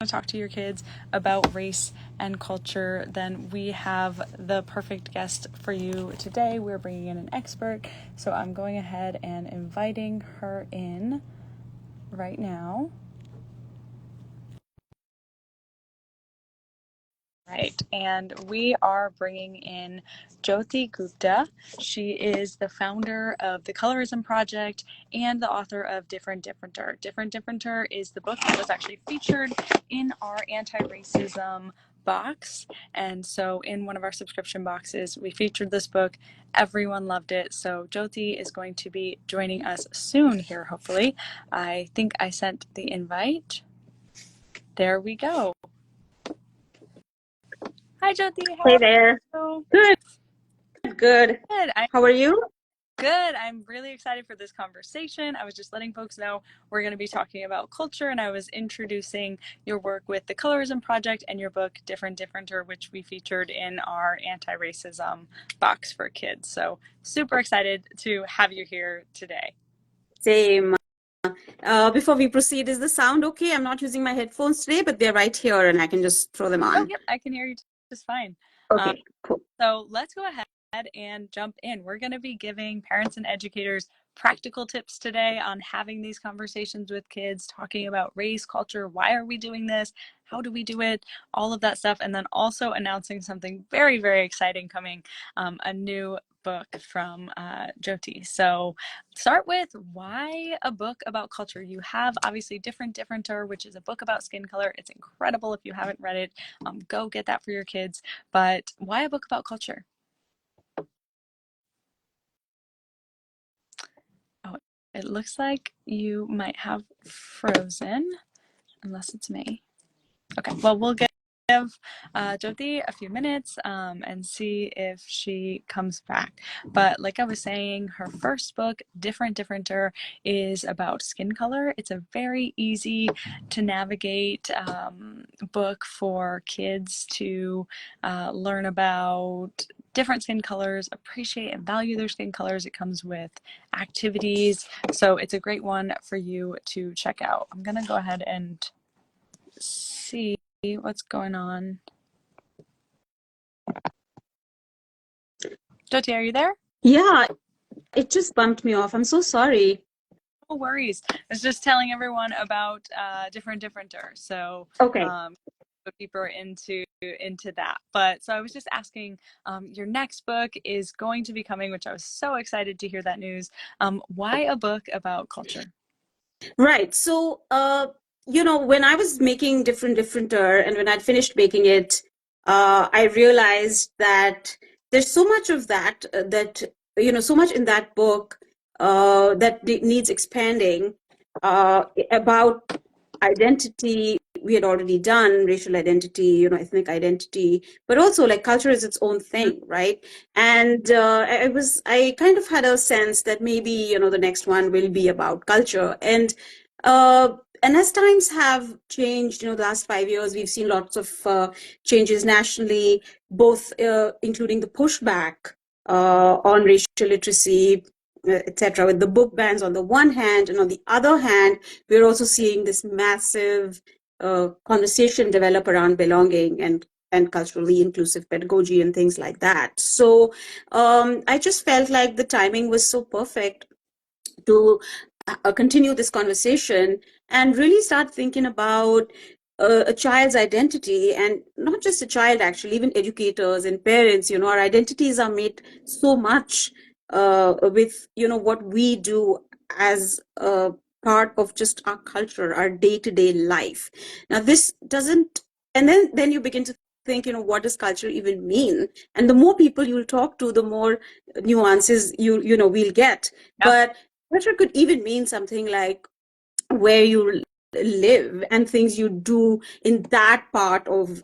to talk to your kids about race and culture, then we have the perfect guest for you today. We're bringing in an expert, so I'm going ahead and inviting her in right now. Right, and we are bringing in Jyoti Gupta. She is the founder of the Colorism Project and the author of Different Differenter. Different Differenter is the book that was actually featured in our anti-racism box, and so in one of our subscription boxes we featured this book. Everyone loved it, so Jyoti is going to be joining us soon here, hopefully. I think I sent the invite. There we go. Hi, Jyoti. Hey there. Good. Good. How are you? Good. I'm really excited for this conversation. I was just letting folks know we're going to be talking about culture, and I was introducing your work with the Colorism Project and your book, Different Differenter, which we featured in our anti-racism box for kids. So super excited to have you here today. Same. Before we proceed, is the sound okay? I'm not using my headphones today, but they're right here and I can just throw them on. Oh, yep. I can hear you just fine. Okay, cool. So let's go ahead and jump in. We're going to be giving parents and educators practical tips today on having these conversations with kids, talking about race, culture, why are we doing this, how do we do it, all of that stuff, and then also announcing something very, very exciting coming, a new book from Jyoti. So start with, why a book about culture? You have obviously Different Differenter, which is a book about skin color. It's incredible. If you haven't read it, go get that for your kids. But why a book about culture? Oh, it looks like you might have frozen, unless it's me. Okay, well, we'll give Jyoti a few minutes and see if she comes back. But like I was saying, her first book, Different Differenter, is about skin color. It's a very easy to navigate book for kids to learn about different skin colors, appreciate and value their skin colors. It comes with activities, so it's a great one for you to check out. I'm gonna go ahead and see what's going on. Jyoti, are you there? Yeah, it just bumped me off. I'm so sorry. No worries. I was just telling everyone about Different Differenter. So Okay. Go deeper into that. But so I was just asking, your next book is going to be coming, which I was so excited to hear that news. Why a book about culture? Right. So, when I was making Different Differenter and when I'd finished making it, I realized that there's so much of that, so much in that book that needs expanding about identity. We had already done racial identity, ethnic identity, but also like culture is its own thing, right? And I kind of had a sense that maybe, the next one will be about culture. And as times have changed, the last 5 years, we've seen lots of changes nationally, both including the pushback on racial literacy, etc., with the book bans on the one hand, and on the other hand, we're also seeing this massive conversation develop around belonging and culturally inclusive pedagogy and things like that. So I just felt like the timing was so perfect to continue this conversation and really start thinking about a child's identity, and not just a child, actually, even educators and parents. Our identities are made so much with, what we do as a part of just our culture, our day-to-day life. Now, this doesn't, and then you begin to think, what does culture even mean? And the more people you'll talk to, the more nuances we'll get. Yeah. But culture could even mean something like where you live and things you do in that part of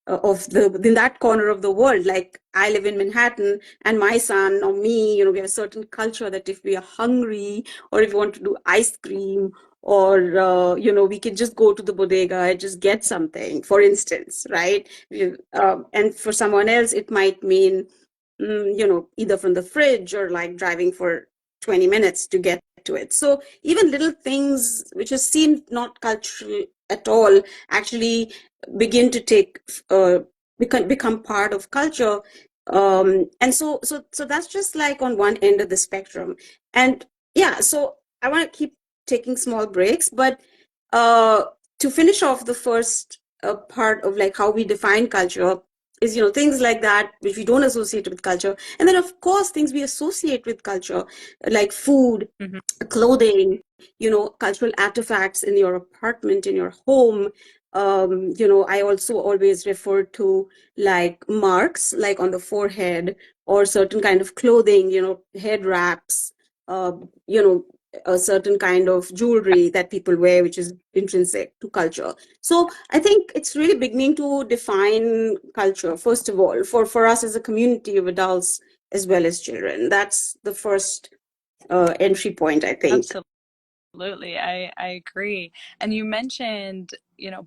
the in that corner of the world. Like, I live in Manhattan, and my son or me, we have a certain culture that if we are hungry or if we want to do ice cream, or we can just go to the bodega and just get something, for instance, right? And for someone else, it might mean either from the fridge or like driving for 20 minutes to get to it. So even little things which seem not cultural at all actually begin to take become part of culture. And so that's just like on one end of the spectrum. And yeah, so I want to keep taking small breaks, but uh, to finish off the first part of like how we define culture is, things like that which we don't associate with culture, and then of course things we associate with culture, like food, Mhm. clothing, cultural artifacts in your apartment, in your home. I also always refer to like marks, like on the forehead, or certain kind of clothing, head wraps, uh, you know, a certain kind of jewelry that people wear, which is intrinsic to culture. So I think it's really beginning to define culture, first of all, for us as a community of adults as well as children. That's the first entry point, I think. Absolutely. I agree. And you mentioned,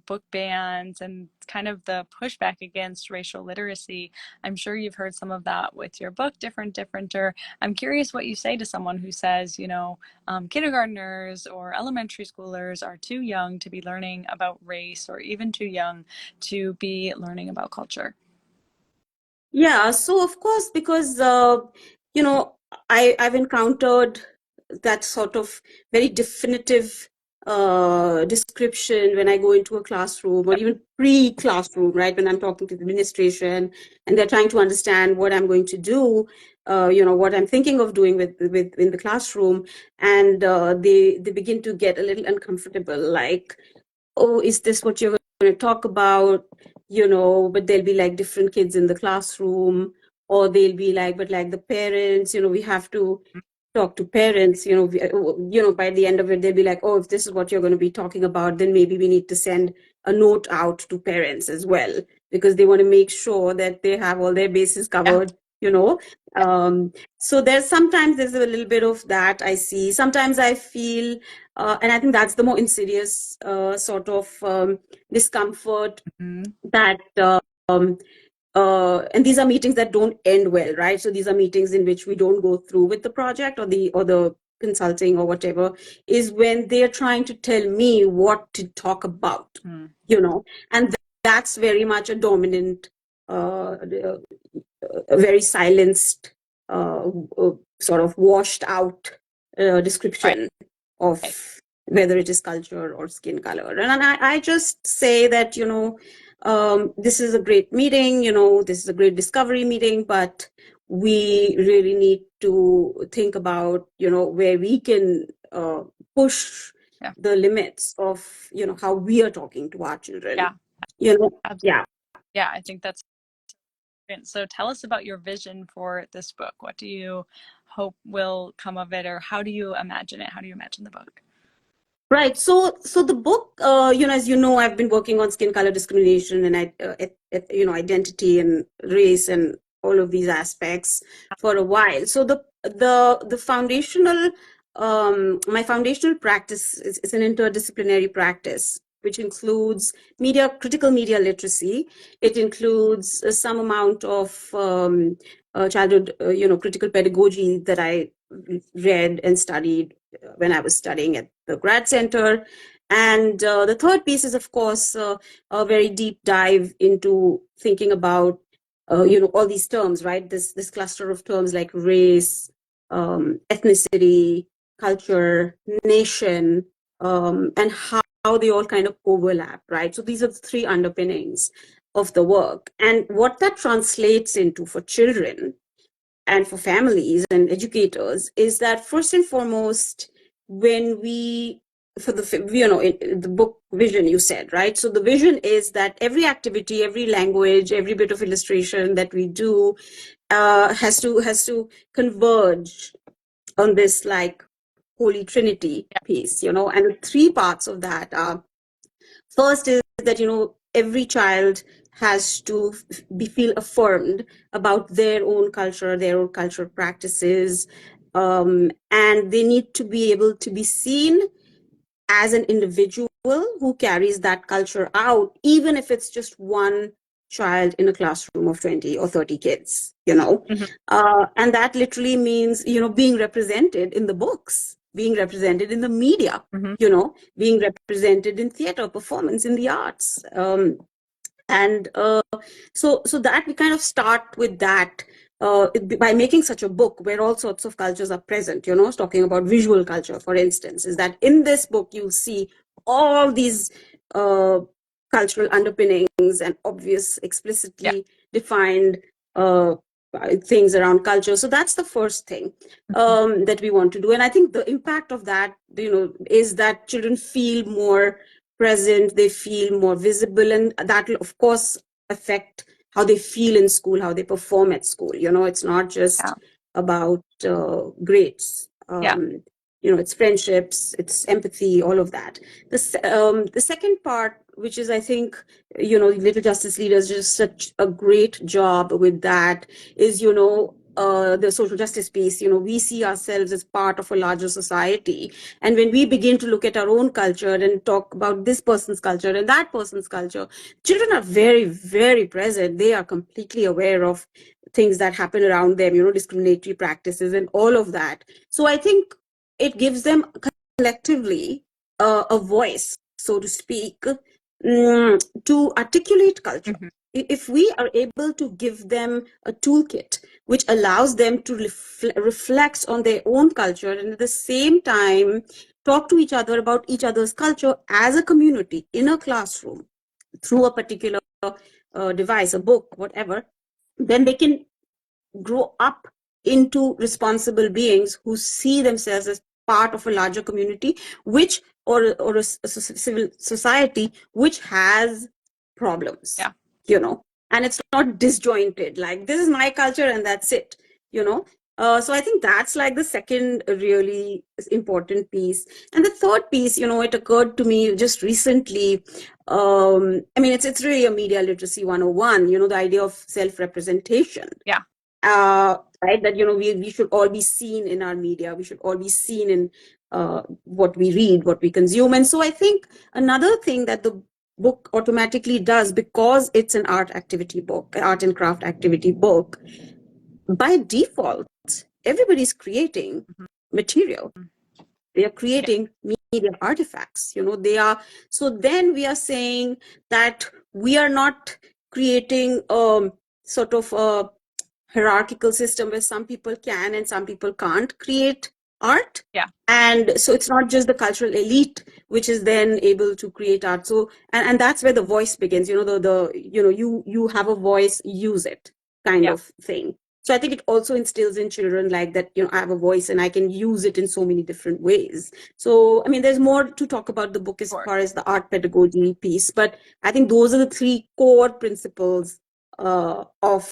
book bans and kind of the pushback against racial literacy. I'm sure you've heard some of that with your book, Differenter. I'm curious what you say to someone who says, kindergartners or elementary schoolers are too young to be learning about race, or even too young to be learning about culture. Yeah, so of course, because you know, I've encountered that sort of very definitive description when I go into a classroom, or even pre-classroom, right? When I'm talking to the administration and they're trying to understand what I'm going to do, what I'm thinking of doing with in the classroom, and they begin to get a little uncomfortable, like, oh, is this what you're going to talk about? But there'll be like different kids in the classroom, or they'll be like, but like the parents, we have to talk to parents, by the end of it, they'll be like, oh, if this is what you're going to be talking about, then maybe we need to send a note out to parents as well, because they want to make sure that they have all their bases Yeah. covered, so there's a little bit of that I see. Sometimes I feel, and I think that's the more insidious sort of discomfort, Mhm. that and these are meetings that don't end well, right? So these are meetings in which we don't go through with the project, or the consulting or whatever, is when they're trying to tell me what to talk about, Mm. and that's very much a dominant, a very silenced, sort of washed out Right. description of whether it is culture or skin color. And I just say that, this is a great meeting, this is a great discovery meeting, but we really need to think about, where we can push Yeah. the limits of, how we are talking to our children. Yeah. Yeah. Yeah, I think that's brilliant. So tell us about your vision for this book. What do you hope will come of it, or how do you imagine it? How do you imagine the book? Right. So the book, as you know, I've been working on skin color discrimination and identity and race and all of these aspects for a while. So the foundational, my foundational practice is an interdisciplinary practice, which includes critical media literacy. It includes some amount of childhood, critical pedagogy that I read and studied when I was studying at the grad center. And the third piece is, of course, a very deep dive into thinking about, all these terms, right? This cluster of terms like race, ethnicity, culture, nation, and how they all kind of overlap, right? So these are the three underpinnings of the work. And what that translates into for children and for families and educators is that, first and foremost, when we for the in the book vision, you said, right? So the vision is that every activity, every language, every bit of illustration that we do has to converge on this like holy trinity piece, and the three parts of that are: first is that, every child has to feel affirmed about their own culture, their own cultural practices, and they need to be able to be seen as an individual who carries that culture out, even if it's just one child in a classroom of 20 or 30 kids, Mhm. and that literally means, being represented in the books, being represented in the media, being represented in theater, performance, in the arts. And so that we kind of start with that by making such a book where all sorts of cultures are present, talking about visual culture, for instance, is that in this book you'll see all these cultural underpinnings and obvious, explicitly defined things around culture. So that's the first thing that we want to do. And I think the impact of that, is that children feel more present, they feel more visible, and that will, of course, affect how they feel in school, how they perform at school. It's not just about grades. It's friendships, it's empathy, all of that. The second part, which is, I think, Little Justice Leaders did such a great job with that, is, the social justice piece. We see ourselves as part of a larger society. And when we begin to look at our own culture and talk about this person's culture and that person's culture, children are very, very present. They are completely aware of things that happen around them, discriminatory practices and all of that. So I think it gives them collectively a voice, so to speak, to articulate culture. If we are able to give them a toolkit which allows them to reflect on their own culture and at the same time talk to each other about each other's culture as a community in a classroom through a particular device, a book, whatever, then they can grow up into responsible beings who see themselves as part of a larger community, or a civil society which has problems, and it's not disjointed, like this is my culture and that's it, so I think that's like the second really important piece. And the third piece, it occurred to me just recently. It's really a media literacy 101, the idea of self-representation. Right, that we should all be seen in our media, we should all be seen in what we read, what we consume. And so I think another thing that the book automatically does, because it's an art and craft activity book, by default everybody's creating material. They are creating media artifacts, so then we are saying that we are not creating sort of a hierarchical system where some people can and some people can't create art. And so it's not just the cultural elite which is then able to create art. So and that's where the voice begins, you have a voice, use it, kind of thing. So I think it also instills in children like that, I have a voice and I can use it in so many different ways. So, there's more to talk about the book as far as the art pedagogy piece, but I think those are the three core principles of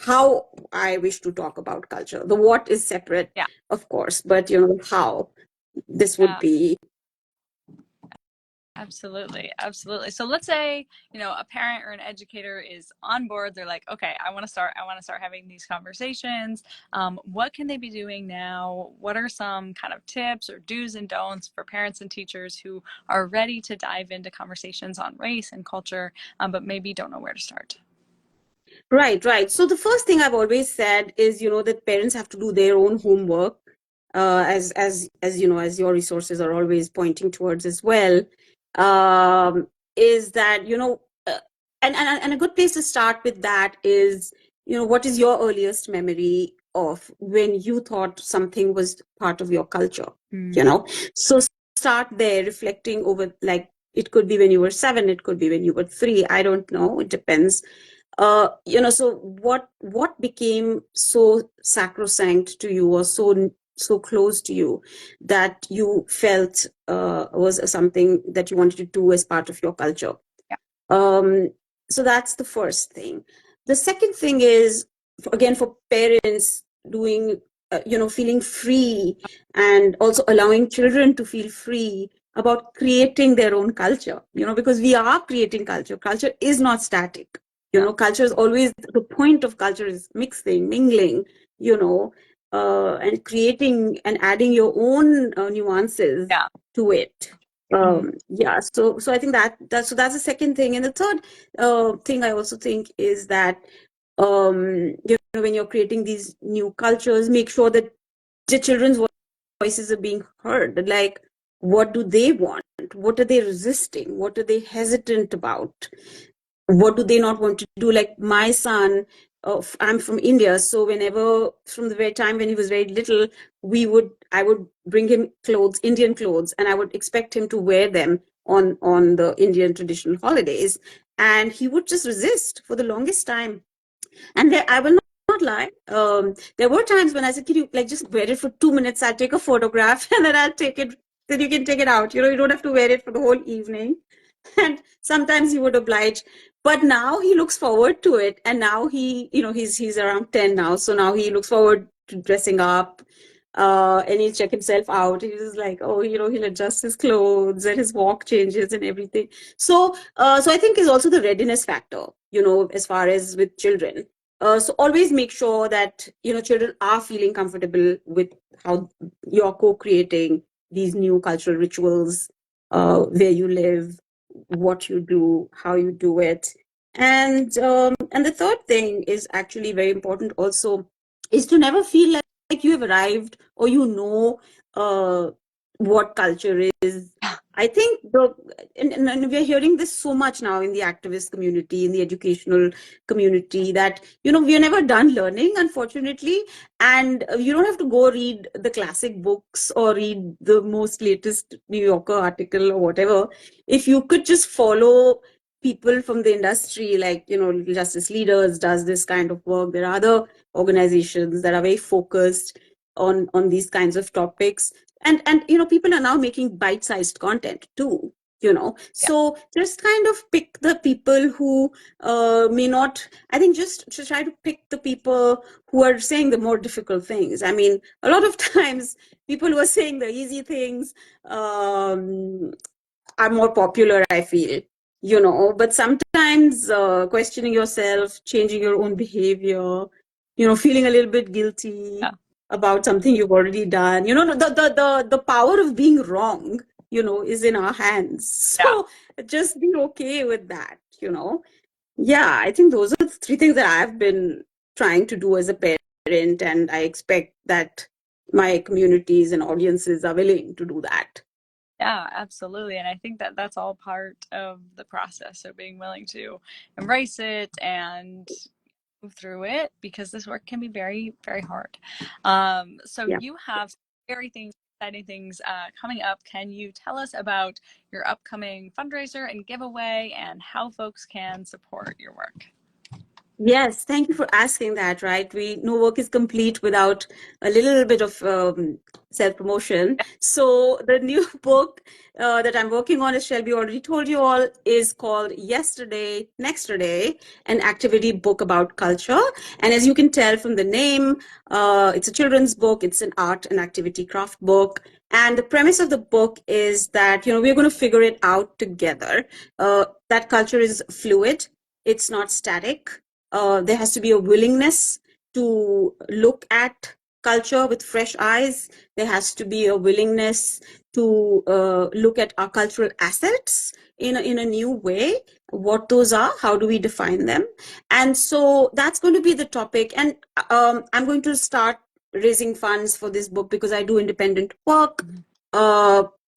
how I wish to talk about culture. The what is separate, of course, but how this would be. Absolutely. So let's say, a parent or an educator is on board. They're like, okay, I want to start having these conversations. What can they be doing now? What are some kind of tips or do's and don'ts for parents and teachers who are ready to dive into conversations on race and culture, but maybe don't know where to start? Right. So the first thing I've always said is, that parents have to do their own homework, as your resources are always pointing towards as well. Is that, and a good place to start with that is, what is your earliest memory of when you thought something was part of your culture? So start there, reflecting over, like, it could be when you were 7, it could be when you were 3, I don't know, it depends. So what became so sacrosanct to you, or so close to you, that you felt was something that you wanted to do as part of your culture? So that's the first thing. The second thing is, again, for parents, doing feeling free, and also allowing children to feel free about creating their own culture, because we are creating culture is not static. Culture is always, the point of culture is mixing, mingling, and creating and adding your own nuances to it. So I think that's the second thing. And the third thing I also think is that when you're creating these new cultures, make sure that the children's voices are being heard. Like, what do they want? What are they resisting? What are they hesitant about? What do they not want to do? Like my son, I'm from India, so whenever, from the very time when he was very little, I would bring him clothes, Indian clothes, and I would expect him to wear them on the Indian traditional holidays, and he would just resist for the longest time. And I will not lie. There were times when I said, "Can you like just wear it for 2 minutes? I'll take a photograph and then I'll take it. Then you can take it out. You don't have to wear it for the whole evening." And sometimes he would oblige, but now he looks forward to it. And now he's around 10 now, so now he looks forward to dressing up. And he'll check himself out. He's like, oh, he'll adjust his clothes and his walk changes and everything. So I think is also the readiness factor, as far as with children. So always make sure that children are feeling comfortable with how you're co-creating these new cultural rituals, where you live, what you do, how you do it. And the third thing is actually very important also, is to never feel like you have arrived or what culture is. I think and we're hearing this so much now in the activist community, in the educational community, that we're never done learning, unfortunately. And you don't have to go read the classic books or read the most latest New Yorker article or whatever. If you could just follow people from the industry, like Justice Leaders does this kind of work. There are other organizations that are very focused on these kinds of topics, and people are now making bite-sized content too. So just kind of pick the people who may not. I think just to try to pick the people who are saying the more difficult things. I mean, a lot of times people who are saying the easy things are more popular, I feel. But sometimes questioning yourself, changing your own behavior, feeling a little bit guilty about something you've already done. The power of being wrong, is in our hands. So just be okay with that. Yeah, I think those are the three things that I've been trying to do as a parent, and I expect that my communities and audiences are willing to do that. Yeah, absolutely. And I think that that's all part of the process. So being willing to embrace it and move through it, because this work can be very, very hard. So Yeah. you have exciting things coming up. Can you tell us about your upcoming fundraiser and giveaway and how folks can support your work? Yes, thank you for asking that, right? No work is complete without a little bit of self-promotion. So the new book that I'm working on, as Shelby already told you all, is called Yesterday, Nexterday, an activity book about culture. And as you can tell from the name, it's a children's book. It's an art and activity craft book. And the premise of the book is that, we're going to figure it out together. That culture is fluid. It's not static. There has to be a willingness to look at culture with fresh eyes. There has to be a willingness to look at our cultural assets in a new way. What those are, how do we define them? And so that's going to be the topic. And I'm going to start raising funds for this book because I do independent work.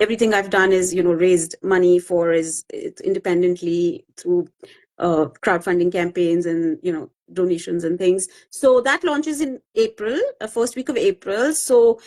Everything I've done is, raised money is independently through crowdfunding campaigns and donations and things. So that launches in April, first week of April. So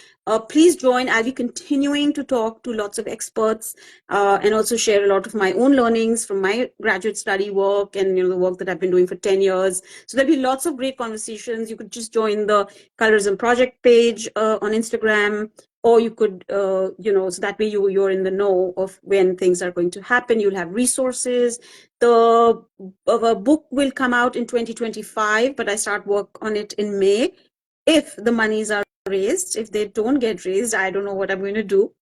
please join. I'll be continuing to talk to lots of experts and also share a lot of my own learnings from my graduate study work and the work that I've been doing for 10 years. So there'll be lots of great conversations. You could just join the Colorism Project page on Instagram, or you could, so that way you're in the know of when things are going to happen. You'll have resources. The book will come out in 2025, but I start work on it in May. If the monies are raised, if they don't get raised, I don't know what I'm going to do.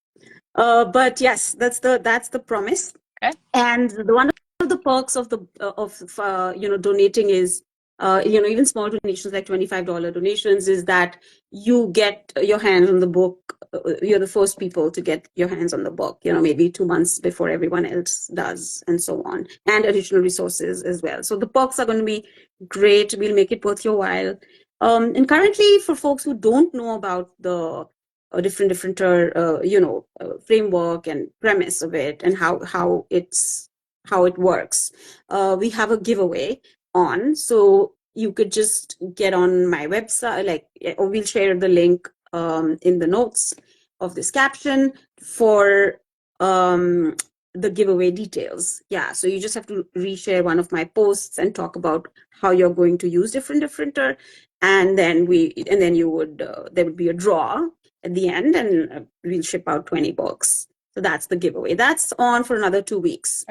But yes, that's the promise. Okay. And one of the perks of donating is, even small donations like $25 donations, is that you get your hands on the book. You're the first people to get your hands on the book, maybe 2 months before everyone else does, and so on, and additional resources as well. So the perks are going to be great. We'll make it worth your while. And currently, for folks who don't know about the different framework and premise of it, and how it works. We have a giveaway on, so you could just get on my website, or we'll share the link in the notes of this caption for the giveaway details. Yeah, so you just have to reshare one of my posts and talk about how you're going to use different differenter, and then there would be a draw at the end, and we'll ship out 20 books. So that's the giveaway. That's on for another 2 weeks.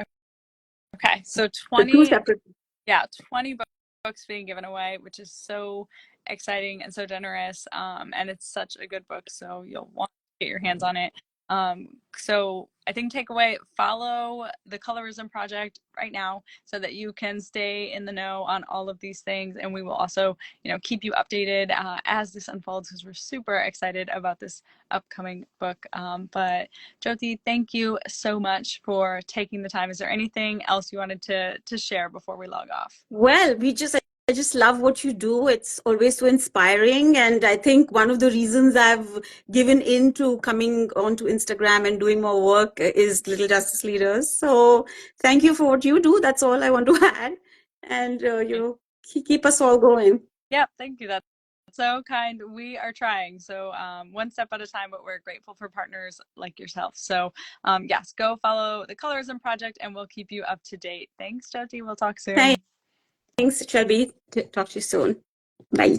Okay, so So 2 separate. Yeah, 20 books being given away, which is so exciting and so generous. And it's such a good book, so you'll want to get your hands on it. So I think takeaway, follow the Colorism Project right now so that you can stay in the know on all of these things. And we will also, keep you updated as this unfolds, because we're super excited about this upcoming book. But Jyoti, thank you so much for taking the time. Is there anything else you wanted to share before we log off? Well, I just love what you do. It's always so inspiring. And I think one of the reasons I've given in to coming onto Instagram and doing more work is Little Justice Leaders. So thank you for what you do. That's all I want to add. And, keep us all going. Yeah, thank you. That's so kind. We are trying. So one step at a time, but we're grateful for partners like yourself. So yes, go follow the Colorism Project and we'll keep you up to date. Thanks, Jyoti. We'll talk soon. Thanks, Shelby. Talk to you soon. Bye.